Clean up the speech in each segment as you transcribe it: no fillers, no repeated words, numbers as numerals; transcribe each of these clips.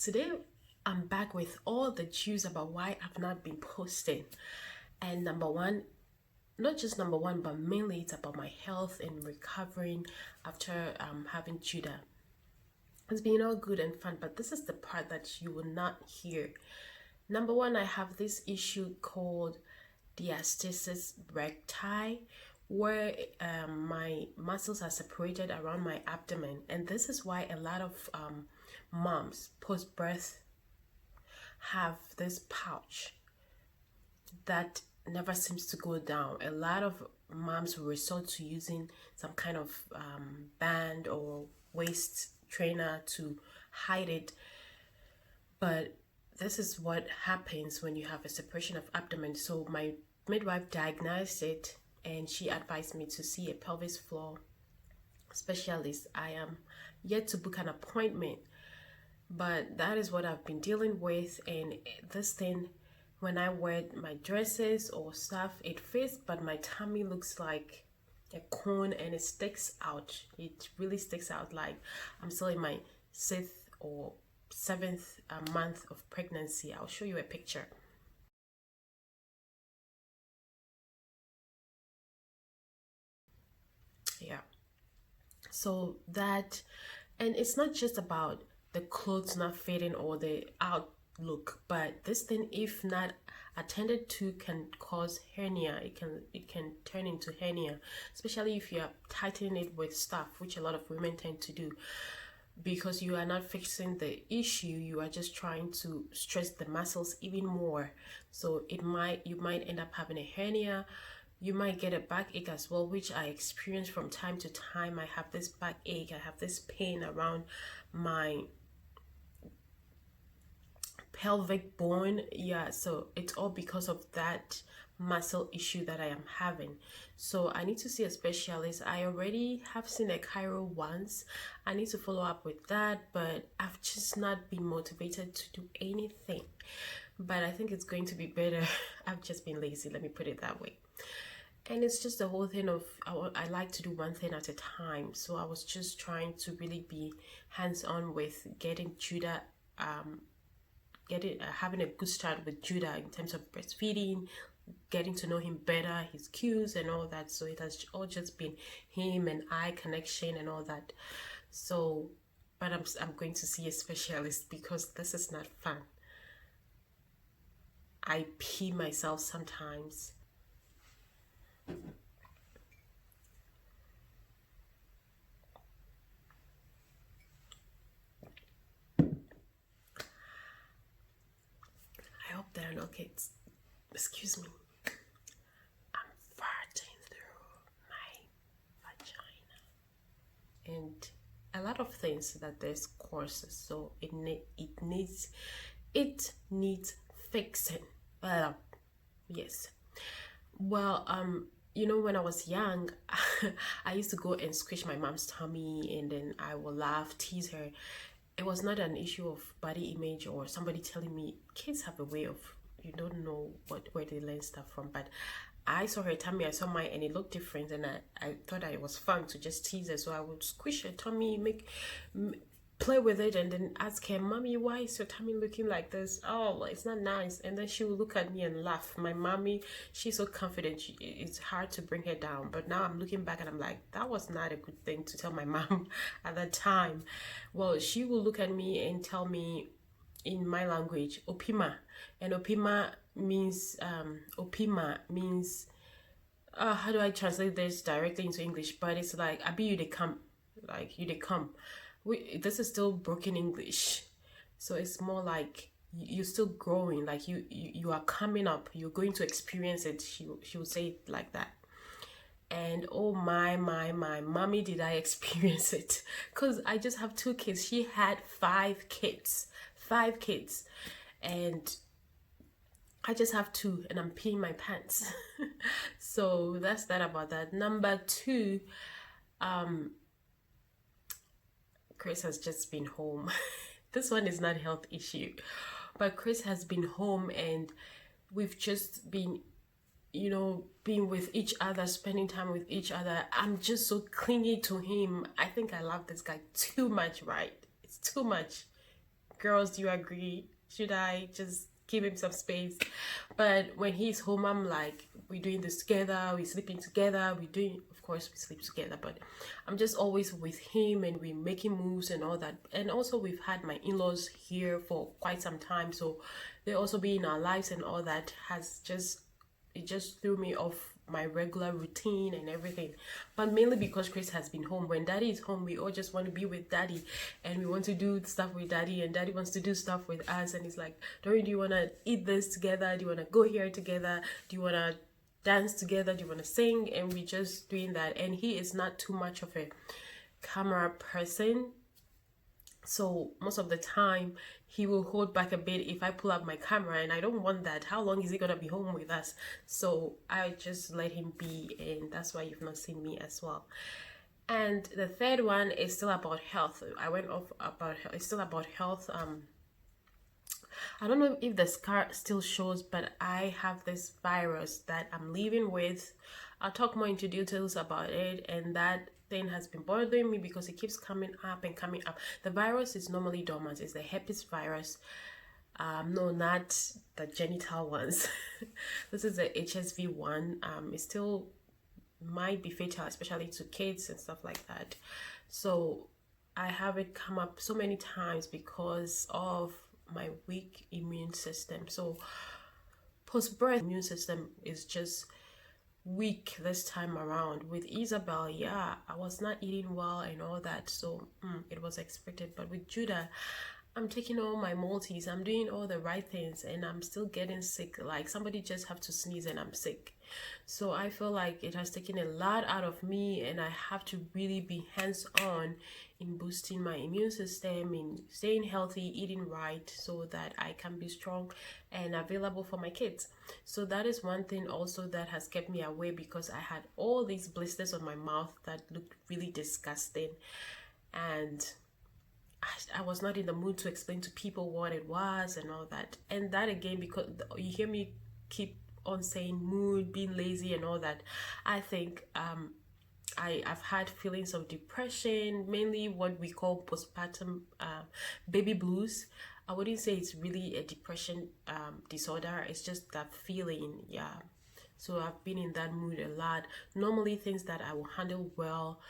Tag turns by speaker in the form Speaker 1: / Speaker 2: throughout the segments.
Speaker 1: Today I'm back with all the news about why I've not been posting. And number one, not just number one, but mainly it's about my health and recovering after having Judah. It's been all good and fun, but this is the part that you will not hear. Number one, I have this issue called diastasis recti, where my muscles are separated around my abdomen, and this is why a lot of moms post birth have this pouch that never seems to go down. A lot of moms will resort to using some kind of band or waist trainer to hide it, but this is what happens when you have a separation of abdomen. So my midwife diagnosed it and she advised me to see a pelvis floor specialist. I am yet to book an appointment, but that is what I've been dealing with. And this thing, when I wear my dresses or stuff, it fits, but my tummy looks like a cone and it sticks out. It really sticks out, like I'm still in my 6th or 7th month of pregnancy. I'll show you a picture. Yeah, so that, and it's not just about the clothes not fitting or the outlook, but this thing, if not attended to, can cause hernia. It can turn into hernia, especially if you are tightening it with stuff, which a lot of women tend to do, because you are not fixing the issue. You are just trying to stress the muscles even more, so you might end up having a hernia. You might get a backache as well, which I experience from time to time. I have this backache, I have this pain around my pelvic bone. Yeah, so it's all because of that muscle issue that I am having. So I need to see a specialist. I already have seen a chiro once. I need to follow up with that, but I've just not been motivated to do anything. But I think it's going to be better. I've just been lazy, let me put it that way. And it's just the whole thing of I like to do one thing at a time. So I was just trying to really be hands-on with getting Judah, having a good start with Judah in terms of breastfeeding, getting to know him better, his cues and all that. So it has all just been him and I connection and all that. So, but I'm going to see a specialist because this is not fun. I pee myself sometimes. I hope there are no kids. Excuse me. I'm farting through my vagina. And a lot of things that there's courses, so it needs fixing. Yes. Well, when I was young, I used to go and squish my mom's tummy and then I will laugh, tease her. It was not an issue of body image or somebody telling me. Kids have a way of, you don't know where they learn stuff from, but I saw her tummy, I saw mine, and it looked different, and I thought that it was fun to just tease her. So I would squish her tummy, play with it, and then ask her, "Mommy, why is your tummy looking like this? Oh, it's not nice." And then she would look at me and laugh. My mommy, she's so confident, it's hard to bring her down. But now I'm looking back and I'm like, that was not a good thing to tell my mom at that time. Well, she will look at me and tell me in my language, opima. And opima means how do I translate this directly into English? But it's like, abi you they come, like you they come. This is still broken English, so it's more like you're still growing, like you are coming up, you're going to experience it. She would say it like that. And oh my mommy, did I experience it, because I just have 2 kids. She had 5 kids, and I just have 2 and I'm peeing my pants. So that's that about that. Number 2, Chris has just been home. This one is not a health issue, but Chris has been home and we've just been, being with each other, spending time with each other. I'm just so clingy to him. I think I love this guy too much, right? It's too much. Girls, do you agree? Should I just give him some space? But when he's home, I'm like, we're doing this together, we're sleeping together, we're doing, of course we sleep together, but I'm just always with him and we're making moves and all that. And also we've had my in-laws here for quite some time, so they also be in our lives, and all that has just, it just threw me off my regular routine and everything. But mainly because Chris has been home. When daddy is home, we all just want to be with daddy, and we want to do stuff with daddy, and daddy wants to do stuff with us. And he's like, Dory, do you want to eat this together? Do you want to go here together? Do you want to dance together? Do you want to sing? And we just doing that. And he is not too much of a camera person, so most of the time he will hold back a bit if I pull up my camera, and I don't want that. How long is he gonna be home with us? So I just let him be, and that's why you've not seen me as well. And the third one is still about health. I went off about health. It's still about health. I don't know if the scar still shows, but I have this virus that I'm living with. I'll talk more into details about it, and that thing has been bothering me because it keeps coming up and coming up. The virus is normally dormant. It's the herpes virus. No, not the genital ones. This is the HSV one. It still might be fatal, especially to kids and stuff like that. So I have it come up so many times because of my weak immune system. So post-birth immune system is just weak this time around. With Isabel, yeah, I was not eating well and all that, so it was expected. But with Judah, I'm taking all my multis, I'm doing all the right things, and I'm still getting sick. Like somebody just have to sneeze and I'm sick. So I feel like it has taken a lot out of me, and I have to really be hands-on in boosting my immune system, in staying healthy, eating right, so that I can be strong and available for my kids. So that is one thing also that has kept me away, because I had all these blisters on my mouth that looked really disgusting, and I was not in the mood to explain to people what it was and all that. And that again, because you hear me keep on saying mood, being lazy and all that, I think I've had feelings of depression, mainly what we call postpartum baby blues. I wouldn't say it's really a depression disorder, it's just that feeling, yeah. So I've been in that mood a lot. Normally things that I will handle well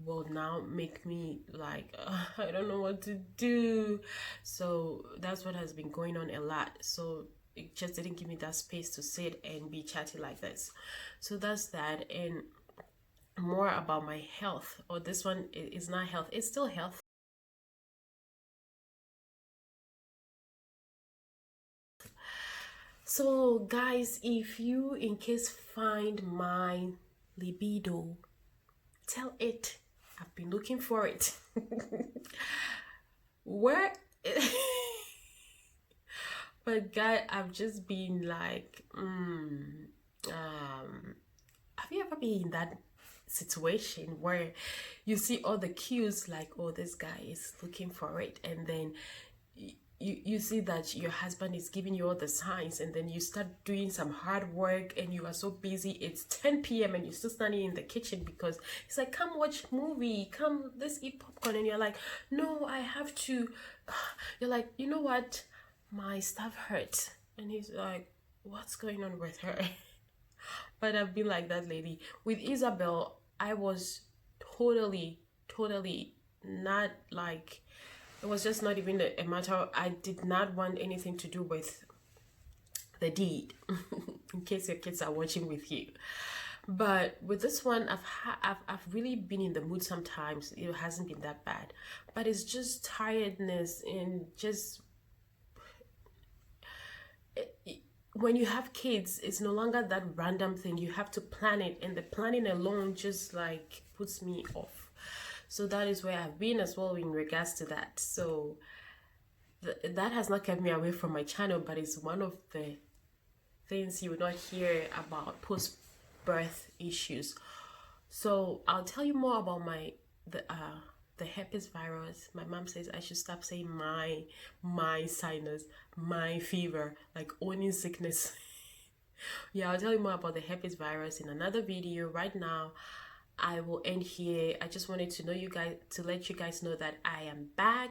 Speaker 1: will now make me like, I don't know what to do. So that's what has been going on a lot. So it just didn't give me that space to sit and be chatty like this. So that's that. And more about my health, or this one is not health, it's still health. So guys, if you in case find my libido, tell it I've been looking for it. Where but guy, I've just been like have you ever been in that situation where you see all the cues, like, oh, this guy is looking for it, and then you see that your husband is giving you all the signs, and then you start doing some hard work and you are so busy, it's 10 p.m. and you're still standing in the kitchen because he's like, come watch movie, come, let's eat popcorn, and you're like, no, I have to. You're like, you know what, my stomach hurts, and he's like, what's going on with her? But I've been like that lady. With Isabel, I was totally not like, it was just not even a matter of, I did not want anything to do with the deed. In case your kids are watching with you. But with this one, I've really been in the mood sometimes. It hasn't been that bad, but it's just tiredness and just when you have kids, it's no longer that random thing. You have to plan it, and the planning alone just like puts me off. So that is where I've been as well in regards to that. So that has not kept me away from my channel, but it's one of the things you will not hear about post-birth issues. So I'll tell you more about the herpes virus. My mom says I should stop saying my sinus, my fever, like owning sickness. Yeah, I'll tell you more about the herpes virus in another video. Right now, I will end here. I just wanted to know you guys, to let you guys know that I am back.